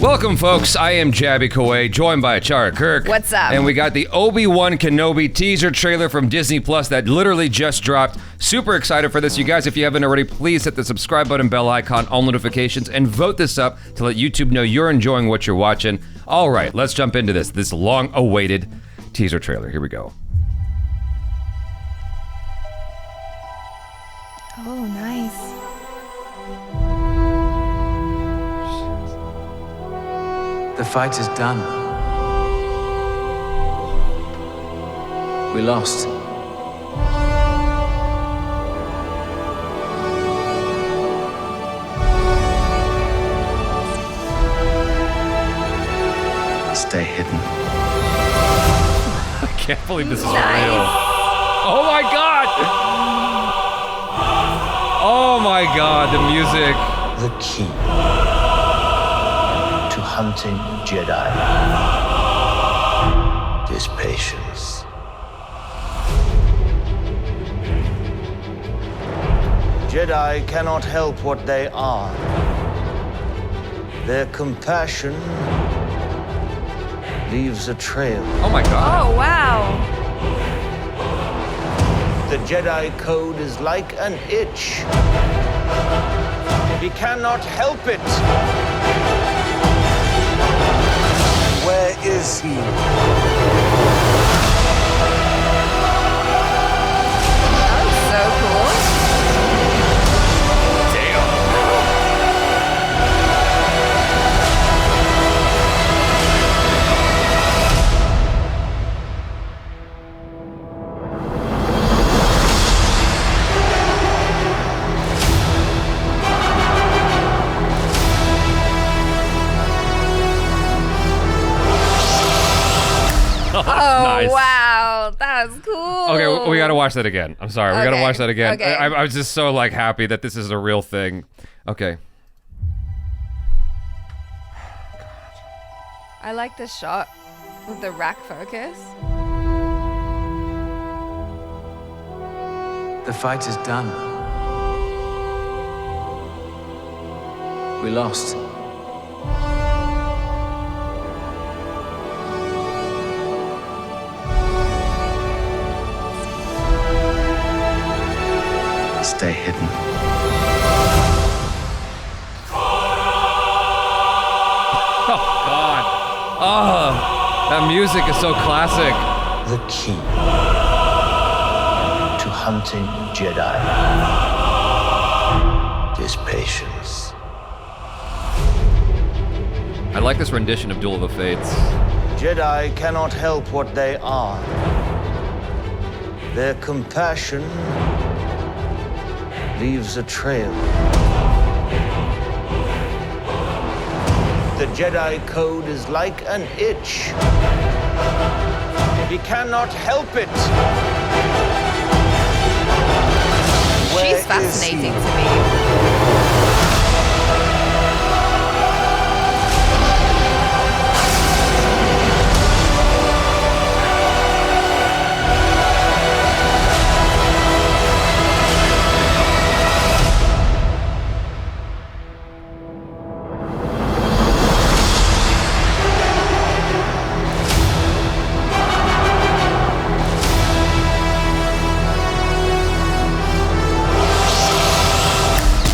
Welcome, folks. I am Jaby Koay, joined by ACHARA KIRK. What's up? And we got the Obi Wan Kenobi teaser trailer from Disney Plus that literally just dropped. Super excited for this. You guys, if you haven't already, please hit the subscribe button, bell icon, all notifications, and vote this up to let YouTube know you're enjoying what you're watching. All right, let's jump into this long-awaited teaser trailer. Here we go. Oh, nice. The fight is done. We lost. Stay hidden. I can't believe this is real. Oh my god! Oh my god, the music. The key to hunting Jedi is patience. Jedi cannot help what they are. Their compassion leaves a trail. Oh my god. Oh, wow. The Jedi code is like an itch. He cannot help it. Where is he? That was so cool. Oh, Nice. wow. That was cool. Okay, we gotta watch that again. I'm sorry, we gotta Okay, watch that again. okay. I was just so like happy that this is a real thing. Okay. I like this shot with the rack focus. The fight is done. We lost. Stay hidden. Oh god. Oh, that music is so classic. The key to hunting Jedi is patience. I like this rendition of Duel of the Fates. Jedi cannot help what they are. Their compassion leaves a trail. The Jedi code is like an itch. He cannot help it. Where She's is fascinating he? to me.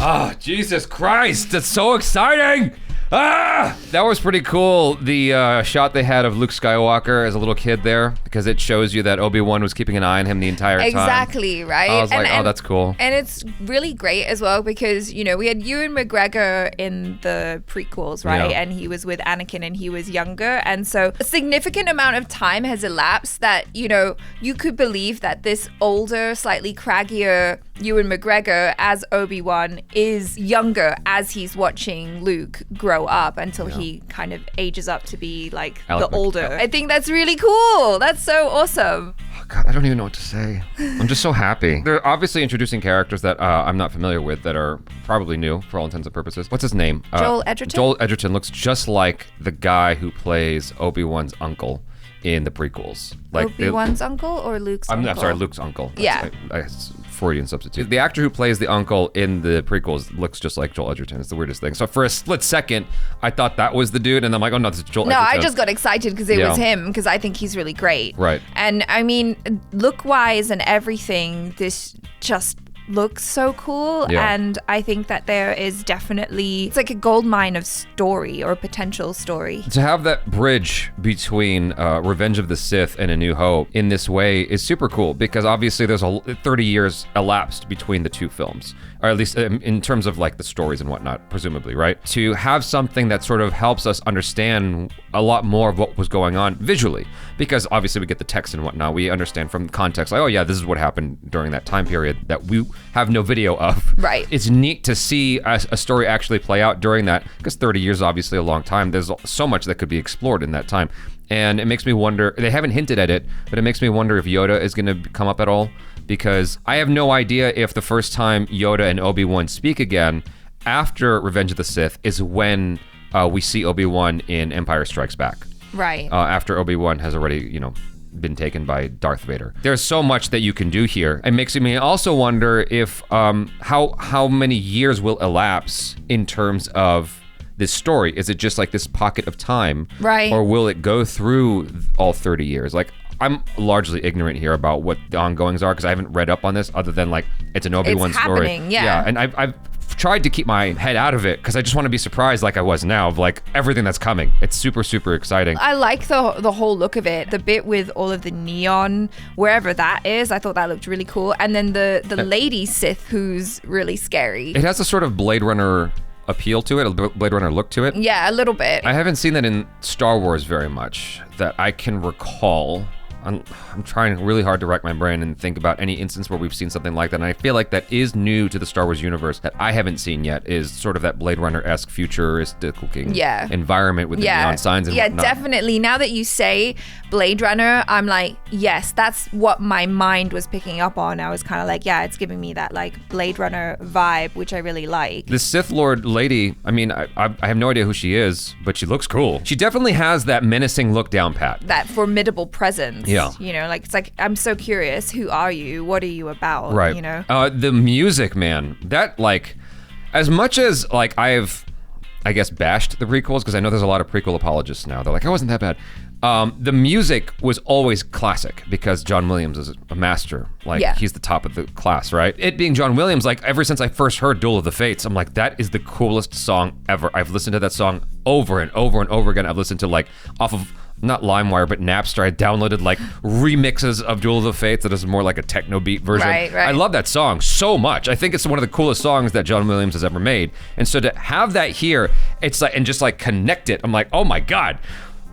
Oh, Jesus Christ, that's so exciting! Ah! That was pretty cool, the shot they had of Luke Skywalker as a little kid there, because it shows you that Obi-Wan was keeping an eye on him the entire time. Exactly, right? I was like, oh, that's cool. And it's really great as well because, you know, we had Ewan McGregor in the prequels, right? Yeah. And he was with Anakin and he was younger. And so a significant amount of time has elapsed that, you know, you could believe that this older, slightly craggier Ewan McGregor as Obi-Wan is younger as he's watching Luke grow up until he kind of ages up to be like Alec the older. I think that's really cool. That's so awesome. Oh, God, I don't even know what to say. I'm just so happy. They're obviously introducing characters that I'm not familiar with that are probably new for all intents and purposes. What's his name? Joel Edgerton? Joel Edgerton looks just like the guy who plays Obi-Wan's uncle in the prequels. Like Obi-Wan's uncle or Luke's uncle? I'm sorry, Luke's uncle. Yeah. I Freudian substitute. The actor who plays the uncle in the prequels looks just like Joel Edgerton. It's the weirdest thing. So for a split second, I thought that was the dude, and then I'm like, oh no, it's Joel Edgerton. No, I just got excited because it was him, because I think he's really great. Right. And I mean, look-wise and everything, this just looks so cool. Yeah. And I think that there is definitely, it's like a gold mine of story or potential story. To have that bridge between Revenge of the Sith and A New Hope in this way is super cool, because obviously there's 30 years elapsed between the two films, or at least in terms of like the stories and whatnot, presumably, right? To have something that sort of helps us understand a lot more of what was going on visually, because obviously we get the text and whatnot, we understand from context, like, oh yeah, this is what happened during that time period that we have no video of. Right. It's neat to see a story actually play out during that, because 30 years is obviously a long time. There's so much that could be explored in that time. And it makes me wonder, they haven't hinted at it, but it makes me wonder if Yoda is going to come up at all, because I have no idea if the first time Yoda and Obi-Wan speak again after Revenge of the Sith is when we see Obi-Wan in Empire Strikes Back. Right. After Obi-Wan has already, been taken by Darth Vader. There's so much that you can do here. It makes me also wonder if how many years will elapse in terms of this story. Is it just like this pocket of time? Right. Or will it go through all 30 years? Like, I'm largely ignorant here about what the ongoings are, because I haven't read up on this other than like it's an Obi-Wan It's story. happening, yeah. Yeah, and I've tried to keep my head out of it because I just want to be surprised like I was now of like everything that's coming. It's super, super exciting. I like the whole look of it. The bit with all of the neon, wherever that is, I thought that looked really cool. And then the lady Sith, who's really scary. It has a sort of Blade Runner appeal to it, a Blade Runner look to it. Yeah, a little bit. I haven't seen that in Star Wars very much that I can recall. I'm trying really hard to rack my brain and think about any instance where we've seen something like that. And I feel like that is new to the Star Wars universe that I haven't seen yet, is sort of that Blade Runner-esque futuristic looking environment with the neon signs and whatnot. Yeah, definitely. Now that you say Blade Runner, I'm like, yes, that's what my mind was picking up on. I was kind of like, yeah, it's giving me that like Blade Runner vibe, which I really like. The Sith Lord lady, I mean, I have no idea who she is, but she looks cool. She definitely has that menacing look down pat. That formidable presence. Yeah. Like, it's like, I'm so curious. Who are you? What are you about? Right. The music, man, that like, as much as like I've, I guess, bashed the prequels, because I know there's a lot of prequel apologists now. They're like, oh, wasn't that bad. The music was always classic because John Williams is a master. Like, he's the top of the class, right? It being John Williams, like, ever since I first heard Duel of the Fates, I'm like, that is the coolest song ever. I've listened to that song over and over and over again. I've listened to, like, off of, not LimeWire, but Napster. I downloaded, like, remixes of Duel of the Fates that is more like a techno beat version. Right. I love that song so much. I think it's one of the coolest songs that John Williams has ever made. And so to have that here, it's like, and just like connect it, I'm like, oh my God.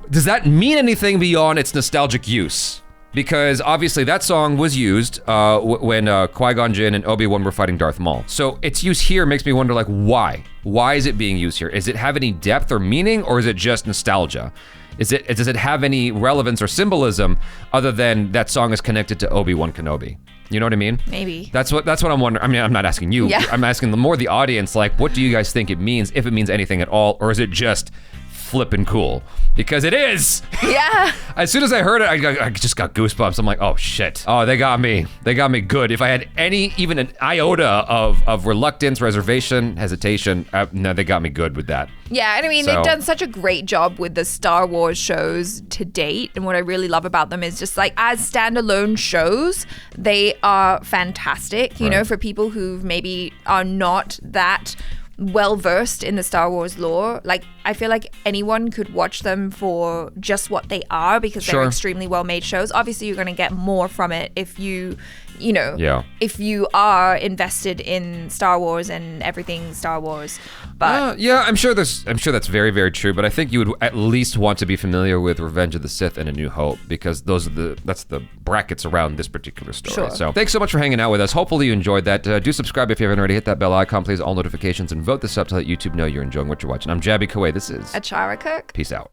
Does that mean anything beyond its nostalgic use? Because obviously that song was used when Qui-Gon Jinn and Obi-Wan were fighting Darth Maul. So its use here makes me wonder, like, why? Why is it being used here? Does it have any depth or meaning, or is it just nostalgia? Does it have any relevance or symbolism other than that song is connected to Obi Wan Kenobi? You know what I mean? Maybe. That's what I'm wondering. I mean, I'm not asking you. Yeah. I'm asking the audience, like, what do you guys think it means, if it means anything at all, or is it just flippin' cool? Because it is. Yeah. As soon as I heard it, I just got goosebumps. I'm like, oh shit. Oh, they got me. They got me good. If I had even an iota of reluctance, reservation, hesitation, no, they got me good with that. Yeah, and I mean, they've done such a great job with the Star Wars shows to date. And what I really love about them is just like, as standalone shows, they are fantastic, you know, for people who maybe are not that well versed in the Star Wars lore. Like, I feel like anyone could watch them for just what they are, because they're extremely well made shows. Obviously, you're going to get more from it if you know, if you are invested in Star Wars and everything Star Wars. But yeah, I'm sure that's very, very true. But I think you would at least want to be familiar with Revenge of the Sith and A New Hope, because that's the brackets around this particular story. Sure. So thanks so much for hanging out with us. Hopefully you enjoyed that. Do subscribe if you haven't already. Hit that bell icon, please, all notifications, and vote this up to let YouTube know you're enjoying what you're watching. I'm Jaby Koay. This is ACHARA KIRK. Peace out.